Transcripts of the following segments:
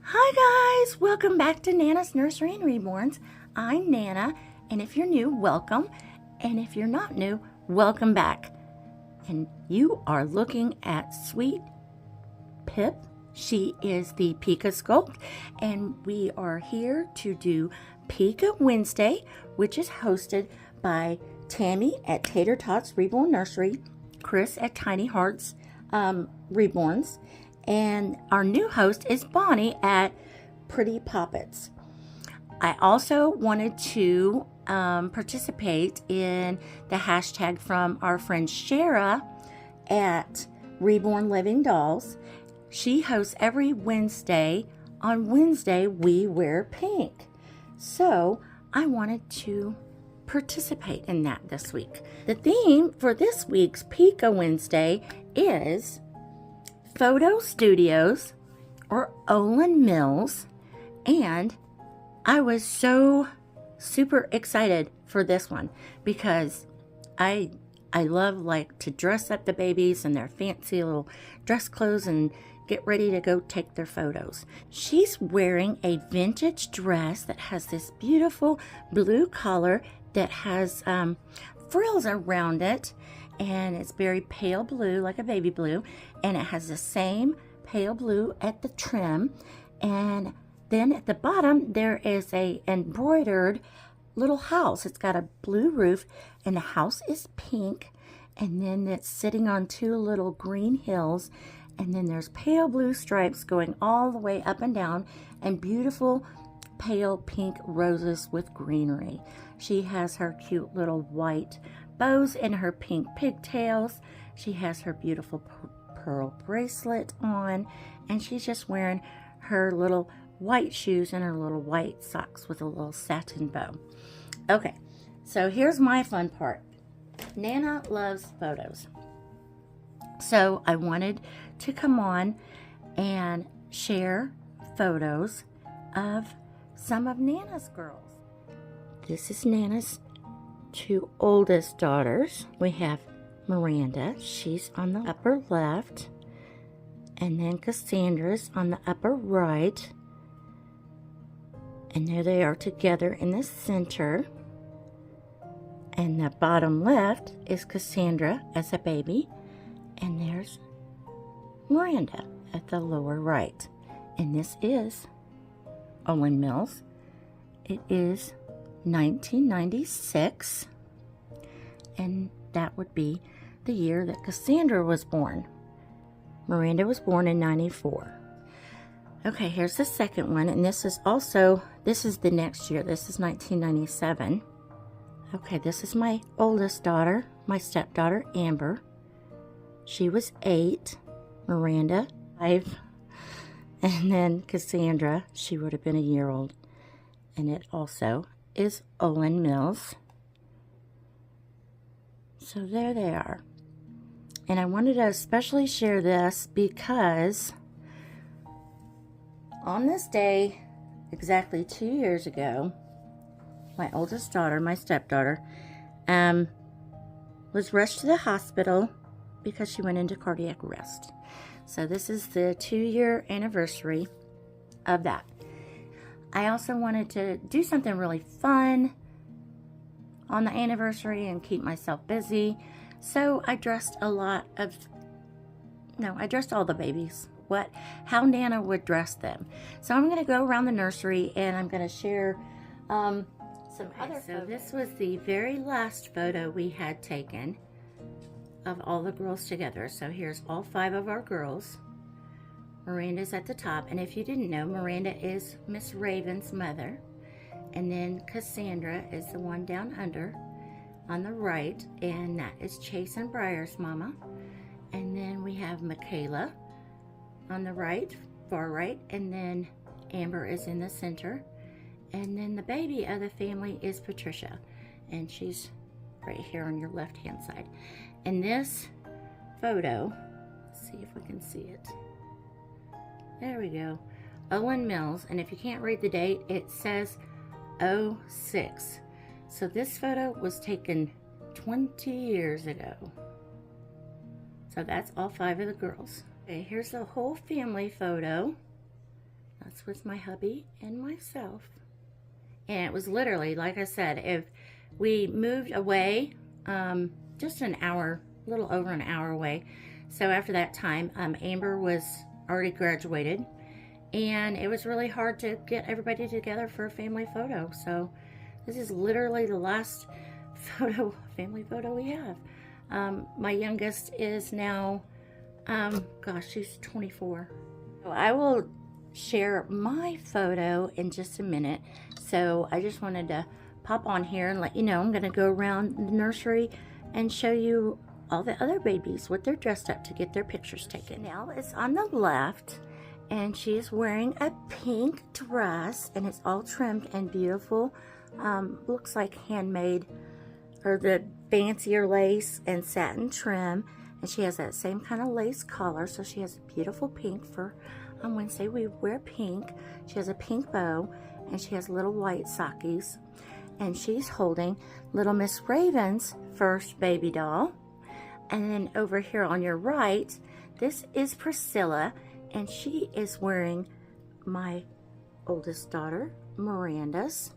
Hi guys, welcome back to Nana's Nursery and Reborns. I'm Nana, and if you're new, welcome. And if you're not new, welcome back. And you are looking at Sweet Pip. She is the Pika Sculpt, and we are here to do Pika Wednesday, which is hosted by Tammy at Tater Tots Reborn Nursery, Chris at Tiny Hearts Reborns, and our new host is Bonnie at Pretty Poppets. I also wanted to participate in the hashtag from our friend Shara at Reborn Living Dolls. She hosts every Wednesday. On Wednesday, we wear pink. So I wanted to participate in that this week. The theme for this week's Pika Wednesday is Photo Studios or Olan Mills, and I was so super excited for this one because I love to dress up the babies in their fancy little dress clothes and get ready to go take their photos. She's wearing a vintage dress that has this beautiful blue collar that has frills around it, and it's very pale blue, like a baby blue, and it has the same pale blue at the trim, and then at the bottom there is a embroidered little house. It's got a blue roof, and the house is pink, and then it's sitting on two little green hills, and then there's pale blue stripes going all the way up and down, and beautiful pale pink roses with greenery. She has her cute little white bows and her pink pigtails. She has her beautiful pearl bracelet on, and she's just wearing her little white shoes and her little white socks with a little satin bow. Okay, so here's my fun part. Nana loves photos, so I wanted to come on and share photos of some of Nana's girls. This is Nana's two oldest daughters. We have Miranda, she's on the upper left, and then Cassandra's on the upper right, and there they are together in the center. And the bottom left is Cassandra as a baby, and there's Miranda at the lower right. And this is Olan Mills. It is 1996, and that would be the year that Cassandra was born. Miranda was born in 94. Okay, here's the second one, and this is the next year. This is 1997. Okay, this is my oldest daughter, my stepdaughter, Amber. She was 8, Miranda, 5, and then Cassandra, she would have been a year old. And it also is Olan Mills. So there they are. And I wanted to especially share this because on this day, exactly 2 years ago, my oldest daughter, my stepdaughter, was rushed to the hospital because she went into cardiac arrest. So this is the 2-year anniversary of that. I also wanted to do something really fun on the anniversary and keep myself busy. So I dressed all the babies. How Nana would dress them. So I'm going to go around the nursery and I'm going to share some other photos. So this was the very last photo we had taken of all the girls together. So here's all 5 of our girls. Miranda's at the top, and if you didn't know, Miranda is Miss Raven's mother, and then Cassandra is the one down under on the right, and that is Chase and Briar's mama. And then we have Michaela on the right, far right, and then Amber is in the center, and then the baby of the family is Patricia, and she's right here on your left hand side. And this photo, let's see if we can see it. There we go. Olan Mills, and if you can't read the date, it says 06. So this photo was taken 20 years ago. So that's all 5 of the girls. Okay, here's the whole family photo. That's with my hubby and myself. And it was literally, like I said, if we moved away, just an hour, a little over an hour away. So after that time, Amber was already graduated, and it was really hard to get everybody together for a family photo. So this is literally the last family photo we have. My youngest is now, gosh, she's 24. So I will share my photo in just a minute. So I just wanted to pop on here and let you know I'm going to go around the nursery and show you all the other babies, what they're dressed up to get their pictures taken. Now it's on the left, and she is wearing a pink dress, and it's all trimmed and beautiful. Looks like handmade, or the fancier lace and satin trim, and she has that same kind of lace collar, so she has a beautiful pink for on Wednesday. We wear pink. She has a pink bow, and she has little white sockies, and she's holding little Miss Raven's first baby doll. And then over here on your right, this is Priscilla, and she is wearing my oldest daughter Miranda's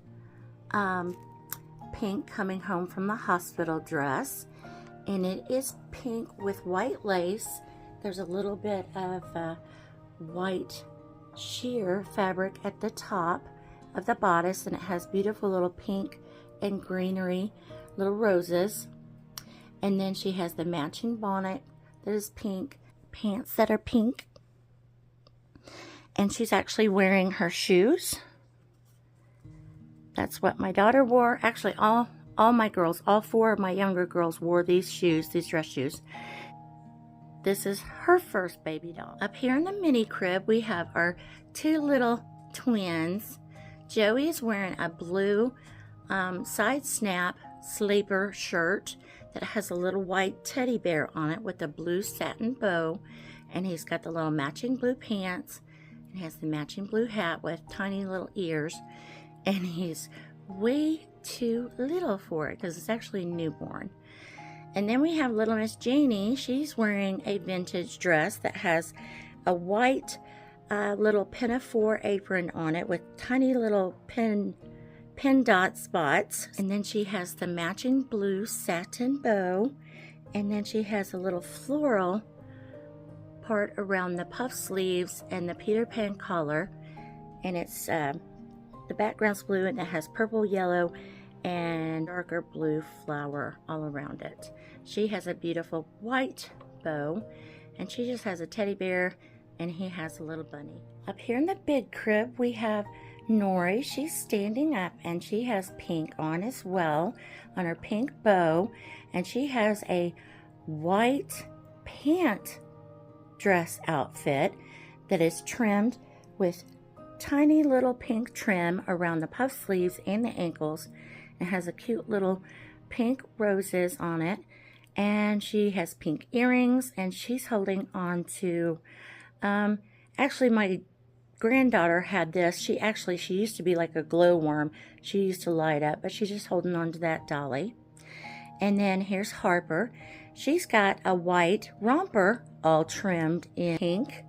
pink coming home from the hospital dress, and it is pink with white lace. There's a little bit of white sheer fabric at the top of the bodice, and it has beautiful little pink and greenery little roses. And then she has the matching bonnet that is pink, pants that are pink, and she's actually wearing her shoes. That's what my daughter wore. Actually, all my girls, all four of my younger girls wore these shoes, these dress shoes. This is her first baby doll. Up here in the mini crib, we have our two little twins. Joey is wearing a blue side snap sleeper shirt that has a little white teddy bear on it with a blue satin bow, and he's got the little matching blue pants, and he has the matching blue hat with tiny little ears, and he's way too little for it because it's actually newborn. And then we have little Miss Janie. She's wearing a vintage dress that has a white little pinafore apron on it with tiny little pin dot spots, and then she has the matching blue satin bow, and then she has a little floral part around the puff sleeves and the Peter Pan collar, and it's the background's blue, and it has purple, yellow, and darker blue flower all around it. She has a beautiful white bow, and she just has a teddy bear, and he has a little bunny. Up here in the big crib, we have Nori. She's standing up, and she has pink on as well, on her pink bow, and she has a white pant dress outfit that is trimmed with tiny little pink trim around the puff sleeves and the ankles. It has a cute little pink roses on it, and she has pink earrings, and she's holding on to actually my granddaughter had this. She used to be like a glowworm. She used to light up, but she's just holding on to that dolly. And then here's Harper. She's got a white romper all trimmed in pink,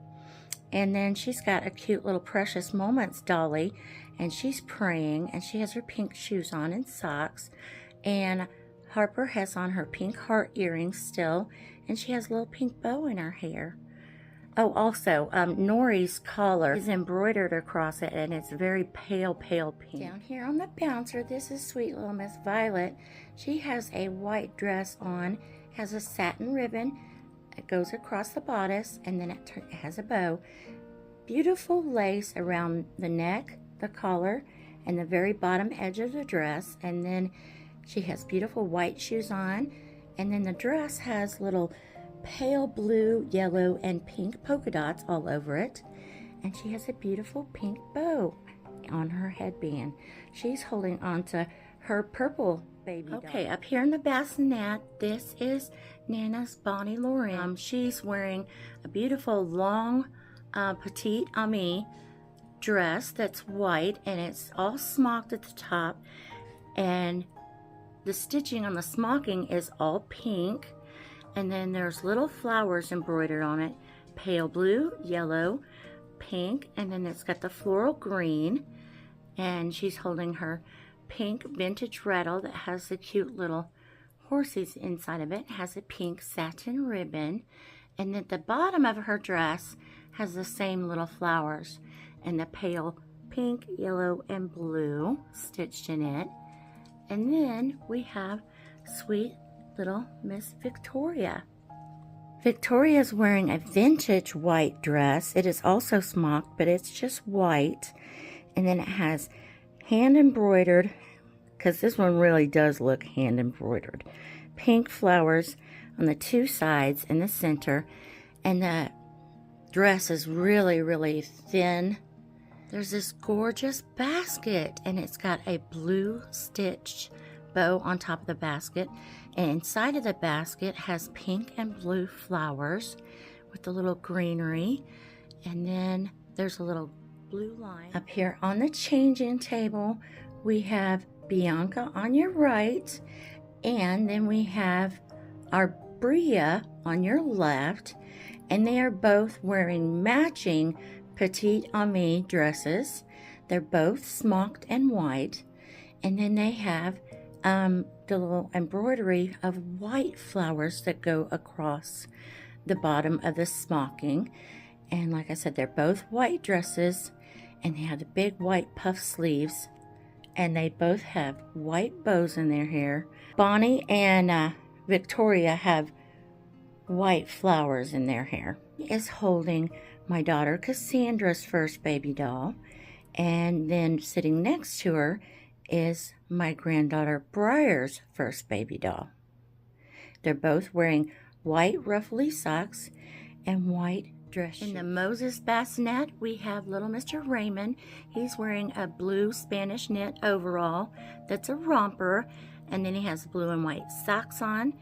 and then she's got a cute little Precious Moments dolly, and she's praying, and she has her pink shoes on and socks, and Harper has on her pink heart earrings still, and she has a little pink bow in her hair. Oh, also, Nori's collar is embroidered across it, and it's very pale pink. Down here on the bouncer, this is sweet little Miss Violet. She has a white dress on, has a satin ribbon. It goes across the bodice, and then it has a bow. Beautiful lace around the neck, the collar, and the very bottom edge of the dress. And then she has beautiful white shoes on, and then the dress has little pale blue, yellow, and pink polka dots all over it, and she has a beautiful pink bow on her headband. She's holding on to her purple baby doll. Okay, up here in the bassinet, this is Nana's Bonnie Lauren. She's wearing a beautiful long petite ami dress that's white, and it's all smocked at the top, and the stitching on the smocking is all pink. And then there's little flowers embroidered on it, pale blue, yellow, pink, and then it's got the floral green, and she's holding her pink vintage rattle that has the cute little horses inside of it. It has a pink satin ribbon, and at the bottom of her dress has the same little flowers and the pale pink, yellow, and blue stitched in it. And then we have sweet little Miss Victoria. Victoria's wearing a vintage white dress. It is also smocked, but it's just white. And then it has hand embroidered, because this one really does look hand embroidered, pink flowers on the two sides in the center. And the dress is really, really thin. There's this gorgeous basket, and it's got a blue stitched bow on top of the basket, and inside of the basket has pink and blue flowers with a little greenery, and then there's a little blue line. Up here on the changing table, we have Bianca on your right, and then we have our Bria on your left, and they are both wearing matching petite amie dresses. They're both smocked and white, and then they have the little embroidery of white flowers that go across the bottom of the smocking. And like I said, they're both white dresses, and they have the big white puff sleeves, and they both have white bows in their hair. Bonnie and Victoria have white flowers in their hair. She is holding my daughter Cassandra's first baby doll, and then sitting next to her is my granddaughter Briar's first baby doll. They're both wearing white ruffly socks and white dress shoes. In the Moses bassinet, we have little Mr. Raiven. He's wearing a blue Spanish knit overall that's a romper, and then he has blue and white socks on,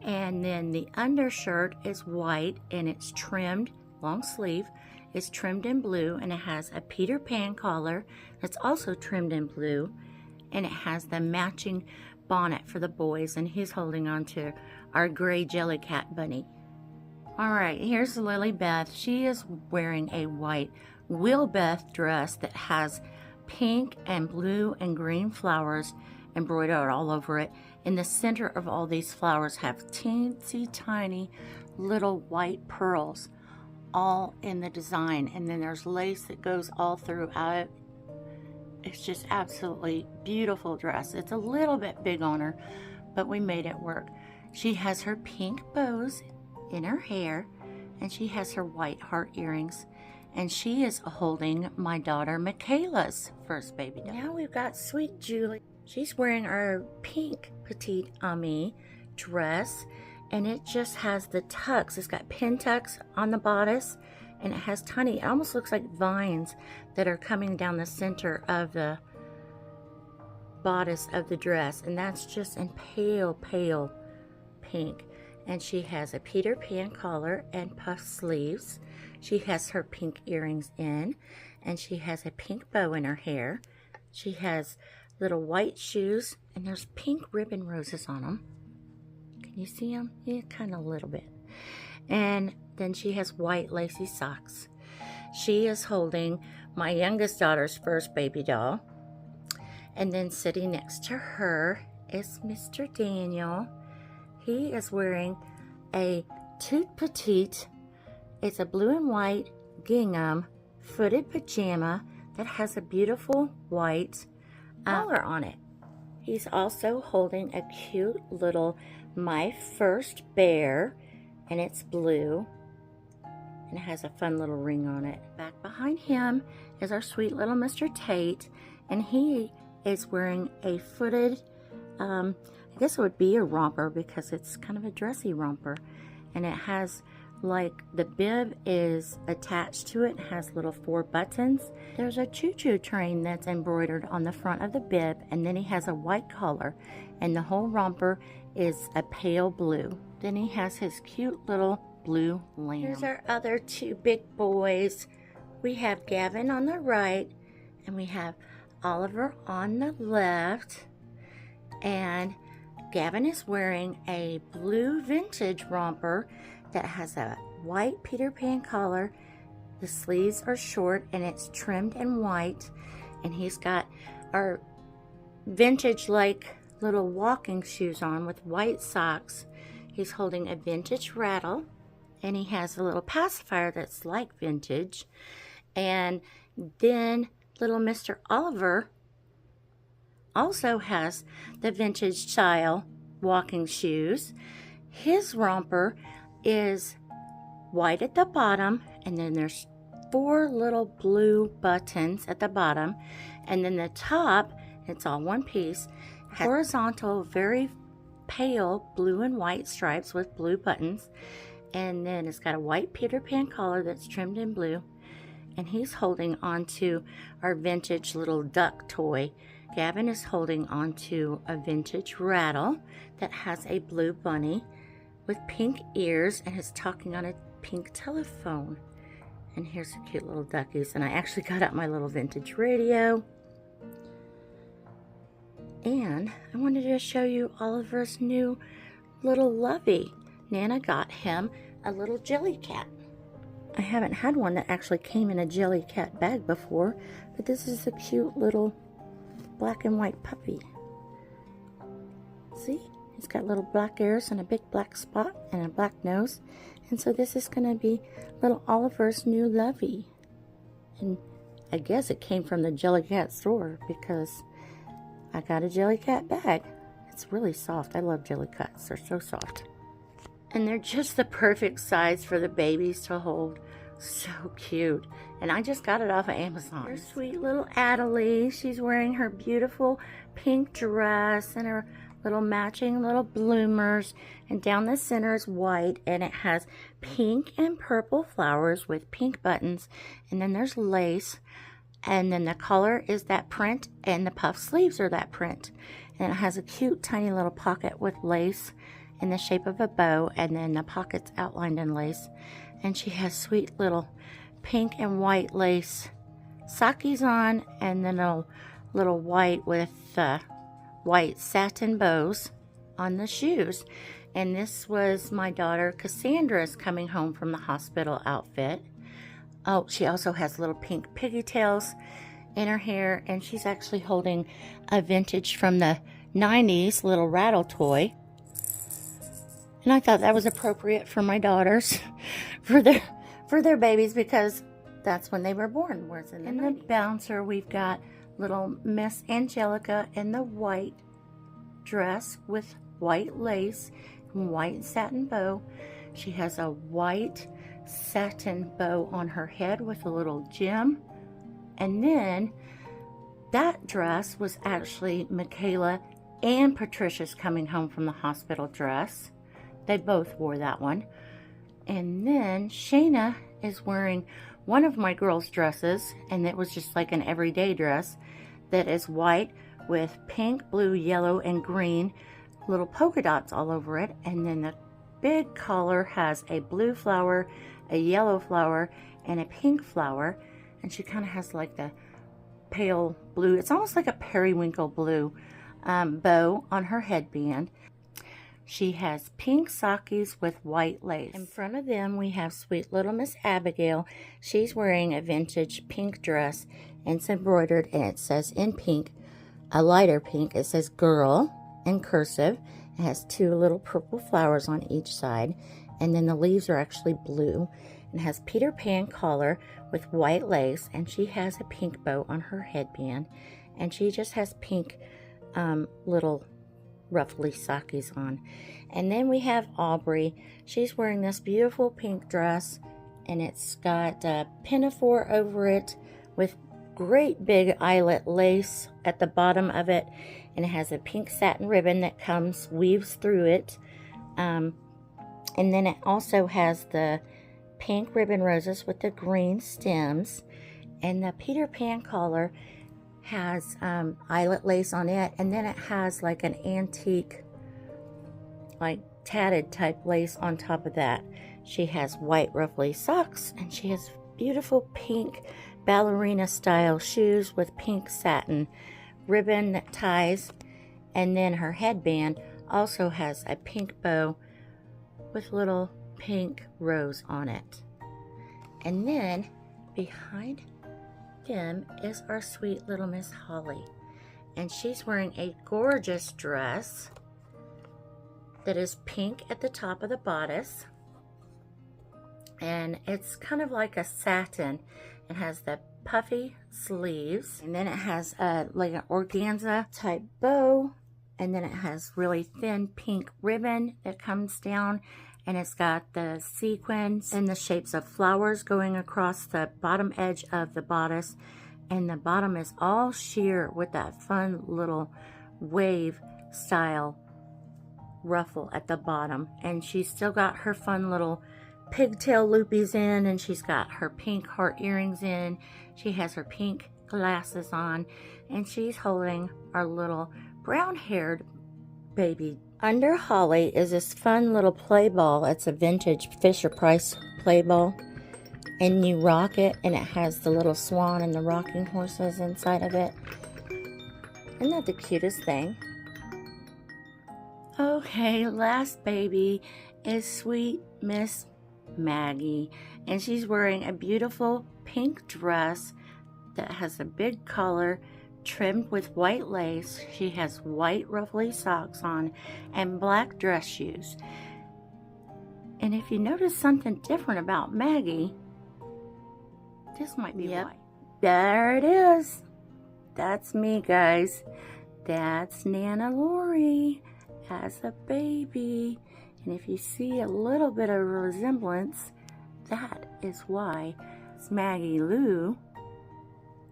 and then the undershirt is white, and it's trimmed, long sleeve. It's trimmed in blue, and it has a Peter Pan collar that's also trimmed in blue, and it has the matching bonnet for the boys, and he's holding on to our gray Jellycat bunny. All right, here's Lily Beth. She is wearing a white Wilbeth dress that has pink and blue and green flowers embroidered all over it. In the center of all these flowers have teensy tiny little white pearls all in the design, and then there's lace that goes all throughout it. It's just absolutely beautiful dress. It's a little bit big on her, but we made it work. She has her pink bows in her hair, and she has her white heart earrings, and she is holding my daughter Michaela's first baby doll. Now we've got sweet Julie. She's wearing our pink petite amie dress, and it just has the tucks. It's got pin tucks on the bodice, and it has tiny, it almost looks like vines that are coming down the center of the bodice of the dress, and that's just in pale, pale pink. And she has a Peter Pan collar and puff sleeves. She has her pink earrings in, and she has a pink bow in her hair. She has little white shoes, and there's pink ribbon roses on them. Can you see them? Yeah, kind of a little bit. And then she has white lacy socks. She is holding my youngest daughter's first baby doll. And then sitting next to her is Mr. Daniel. He is wearing a toute petite. It's a blue and white gingham footed pajama that has a beautiful white collar on it. He's also holding a cute little My First Bear, and it's blue, and it has a fun little ring on it. Back behind him is our sweet little Mr. Tate, and he is wearing a footed, I guess it would be a romper because it's kind of a dressy romper, and it has like the bib is attached to it. It has little 4 buttons. There's a choo-choo train that's embroidered on the front of the bib, and then he has a white collar, and the whole romper is a pale blue. Then he has his cute little blue lamb. Here's our other 2 big boys. We have Gavin on the right, and we have Oliver on the left, and Gavin is wearing a blue vintage romper that has a white Peter Pan collar The sleeves are short and it's trimmed in white. And he's got our vintage like little walking shoes on with white socks. He's holding a vintage rattle, and he has a little pacifier that's like vintage. And then little Mr. Oliver also has the vintage style walking shoes. His romper is white at the bottom, and then there's 4 little blue buttons at the bottom, and then the top, it's all one piece, horizontal, very pale blue and white stripes with blue buttons, and then it's got a white Peter Pan collar that's trimmed in blue, and he's holding onto our vintage little duck toy. Gavin is holding onto a vintage rattle that has a blue bunny with pink ears and is talking on a pink telephone. And here's the cute little duckies. And I actually got out my little vintage radio. And I wanted to show you Oliver's new little lovey. Nana got him a little jelly cat. I haven't had one that actually came in a jelly cat bag before, but this is a cute little black and white puppy. See? He's got little black ears and a big black spot and a black nose. And so this is going to be little Oliver's new lovey. And I guess it came from the Jellycat store because I got a Jellycat bag. It's really soft. I love Jellycats. They're so soft. And they're just the perfect size for the babies to hold. So cute. And I just got it off of Amazon. Here's sweet little Adelie. She's wearing her beautiful pink dress and her little matching little bloomers, and down the center is white, and it has pink and purple flowers with pink buttons, and then there's lace, and then the collar is that print, and the puff sleeves are that print, and it has a cute tiny little pocket with lace in the shape of a bow, and then the pocket's outlined in lace, and she has sweet little pink and white lace sockies on, and then a little white with white satin bows on the shoes. And this was my daughter Cassandra's coming home from the hospital outfit. Oh, she also has little pink pigtails in her hair, and she's actually holding a vintage from the 90s little rattle toy. And I thought that was appropriate for my daughters for their babies, because that's when they were born. Whereas in the bouncer, we've got little Miss Angelica in the white dress with white lace and white satin bow. She has a white satin bow on her head with a little gem. And then that dress was actually Michaela and Patricia's coming home from the hospital dress. They both wore that one. And then Shayna is wearing one of my girls' dresses, and it was just like an everyday dress that is white with pink, blue, yellow, and green little polka dots all over it. And then the big collar has a blue flower, a yellow flower, and a pink flower. And she kind of has like the pale blue, it's almost like a periwinkle blue bow on her headband. She has pink sockies with white lace. In front of them, we have sweet little Miss Abigail. She's wearing a vintage pink dress, and it's embroidered, and it says in pink, a lighter pink, it says girl in cursive. It has 2 little purple flowers on each side, and then the leaves are actually blue. It has Peter Pan collar with white lace, and she has a pink bow on her headband, and she just has pink little ruffly sockies on. And then we have Aubrey. She's wearing this beautiful pink dress, and it's got a pinafore over it with great big eyelet lace at the bottom of it, and it has a pink satin ribbon that weaves through it, and then it also has the pink ribbon roses with the green stems, and the Peter Pan collar has eyelet lace on it, and then it has like an antique, like tatted type lace on top of that. She has white ruffly socks, and she has beautiful pink ballerina style shoes with pink satin ribbon that ties, and then her headband also has a pink bow with little pink rose on it. And then Behind them is our sweet little Miss Holly, and she's wearing a gorgeous dress that is pink at the top of the bodice, and it's kind of like a satin. It has the puffy sleeves, and then it has like an organza type bow, and then it has really thin pink ribbon that comes down, and it's got the sequins in the shapes of flowers going across the bottom edge of the bodice, and the bottom is all sheer with that fun little wave style ruffle at the bottom. And she's still got her fun little pigtail loopies in, and she's got her pink heart earrings in. She has her pink glasses on, and she's holding our little brown-haired baby. Under Holly is this fun little play ball. It's a vintage Fisher-Price play ball, and you rock it, and it has the little swan and the rocking horses inside of it. Isn't that the cutest thing? Okay, last baby is sweet Miss Maggie, and she's wearing a beautiful pink dress that has a big collar trimmed with white lace. She has white ruffly socks on and black dress shoes. And if you notice something different about Maggie, this might be why. There it is. That's me, guys. That's Nana Lori as a baby. And if you see a little bit of resemblance, that is why it's Maggie Lou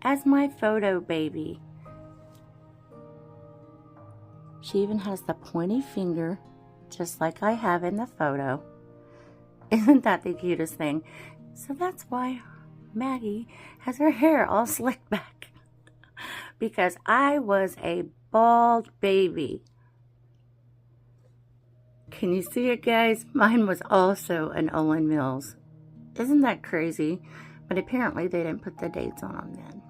as my photo baby. She even has the pointy finger, just like I have in the photo. Isn't that the cutest thing? So that's why Maggie has her hair all slicked back. Because I was a bald baby. Can you see it, guys? Mine was also an Olan Mills. Isn't that crazy? But apparently they didn't put the dates on them then.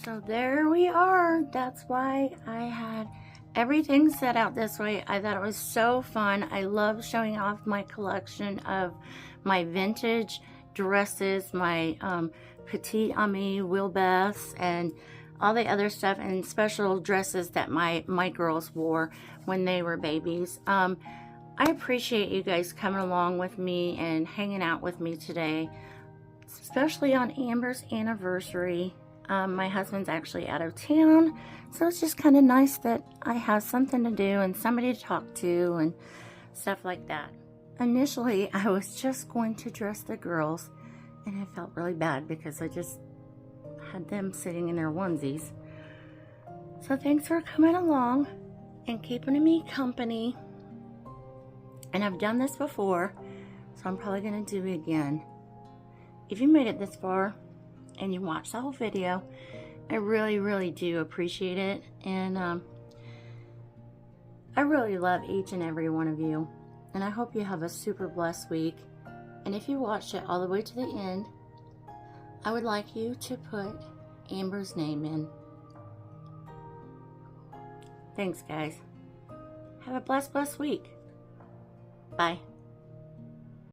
So there we are. That's why I had everything set out this way. I thought it was so fun. I love showing off my collection of my vintage dresses, my petite amie Wilbeths, and all the other stuff, and special dresses that my girls wore when they were babies. I appreciate you guys coming along with me and hanging out with me today, especially on Amber's anniversary. My husband's actually out of town, so it's just kind of nice that I have something to do and somebody to talk to and stuff like that. Initially, I was just going to dress the girls, and I felt really bad because I just had them sitting in their onesies. So thanks for coming along and keeping me company. And I've done this before, so I'm probably going to do it again. If you made it this far and you watched the whole video, I really, really do appreciate it. And I really love each and every one of you. And I hope you have a super blessed week. And if you watched it all the way to the end, I would like you to put Amber's name in. Thanks, guys. Have a blessed week. Bye.